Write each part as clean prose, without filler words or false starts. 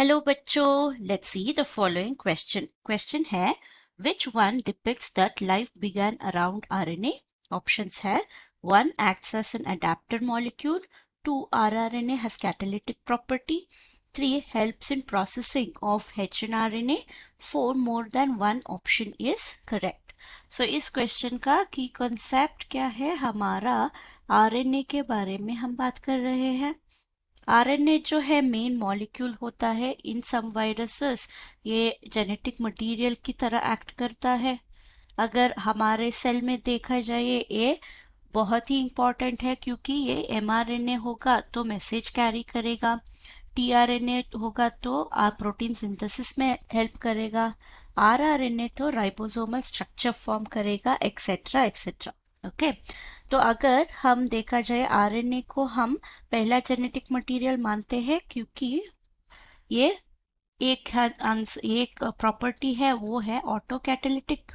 Hello बच्चों, let's see the following question है which one depicts that life began around RNA? Options है 1 acts as an adapter molecule, 2 rRNA has catalytic property, 3 helps in processing of H and RNA, 4 more than one option is correct. So इस question का की concept क्या है? हमारा RNA के बारे में हम बात कर रहे हैं। आरएनए जो है मेन मॉलिक्यूल होता है इन सम वायरसेस। ये जेनेटिक मटेरियल की तरह एक्ट करता है। अगर हमारे सेल में देखा जाए ये बहुत ही इम्पॉर्टेंट है क्योंकि ये एमआरएनए होगा तो मैसेज कैरी करेगा, टीआरएनए होगा तो प्रोटीन सिंथेसिस में हेल्प करेगा, आरआरएनए तो राइबोसोमल स्ट्रक्चर फॉर्म करेगा, एक्सेट्रा एक्सेट्रा। ओके, तो अगर हम देखा जाए आरएनए को हम पहला जेनेटिक मटेरियल मानते हैं क्योंकि ये एक प्रॉपर्टी है, वो है ऑटो कैटालिटिक।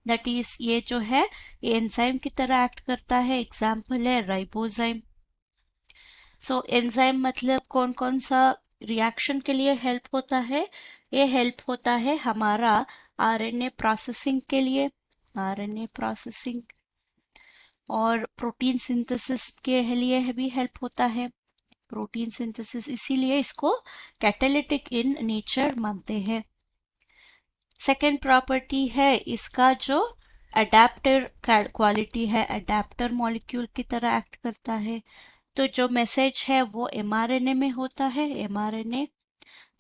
दैट इज ये जो है ये एंजाइम की तरह एक्ट करता है। एग्जाम्पल है राइबोजाइम। सो एंजाइम मतलब कौन कौन सा रिएक्शन के लिए हेल्प होता है? ये हेल्प होता है हमारा आरएनए प्रोसेसिंग के लिए, आरएनए प्रोसेसिंग, और प्रोटीन सिंथेसिस के लिए भी हेल्प होता है, प्रोटीन सिंथेसिस, इसीलिए इसको कैटालिटिक इन नेचर मानते हैं। सेकेंड प्रॉपर्टी है इसका जो अडेप्टर क्वालिटी है, अडेप्टर मॉलिक्यूल की तरह एक्ट करता है। तो जो मैसेज है वो एमआरएनए में होता है, एमआरएनए।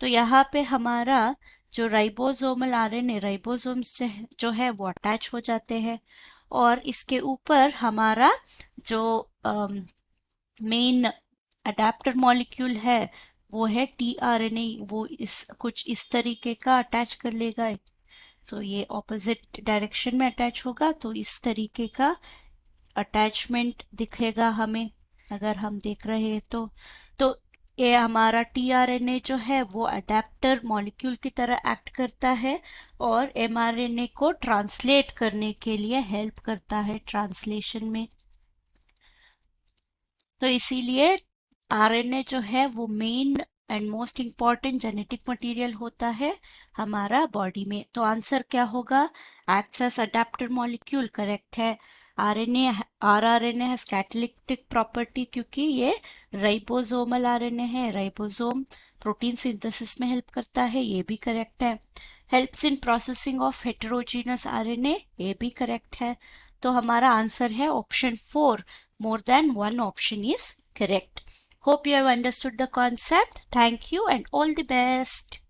तो यहाँ पे हमारा जो राइबोसोमल आरएनए, राइबोसोम्स जो है वो अटैच हो जाते हैं और इसके ऊपर हमारा जो मेन अडेप्टर मॉलिक्यूल है वो है टीआरएनए, वो इस कुछ इस तरीके का अटैच कर लेगा। सो ये ऑपोजिट डायरेक्शन में अटैच होगा तो इस तरीके का अटैचमेंट दिखेगा हमें अगर हम देख रहे हैं तो ये हमारा टीआरएनए जो है वो अडेप्टर मॉलिक्यूल की तरह एक्ट करता है और एमआरएनए को ट्रांसलेट करने के लिए हेल्प करता है ट्रांसलेशन में। तो इसीलिए आरएनए जो है वो main and most important genetic material होता है हमारा बॉडी में। तो आंसर क्या होगा? Acts as adaptor molecule correct है। RNA rRNA has catalytic property क्योंकि ये राइबोसोमल आरएनए है, राइबोसोम प्रोटीन सिंथेसिस में हेल्प करता है, ये भी करेक्ट है। Helps in processing of heterogeneous RNA, ये भी करेक्ट है। तो हमारा आंसर है option 4, more than one option is correct. Hope you have understood the concept. Thank you and all the best.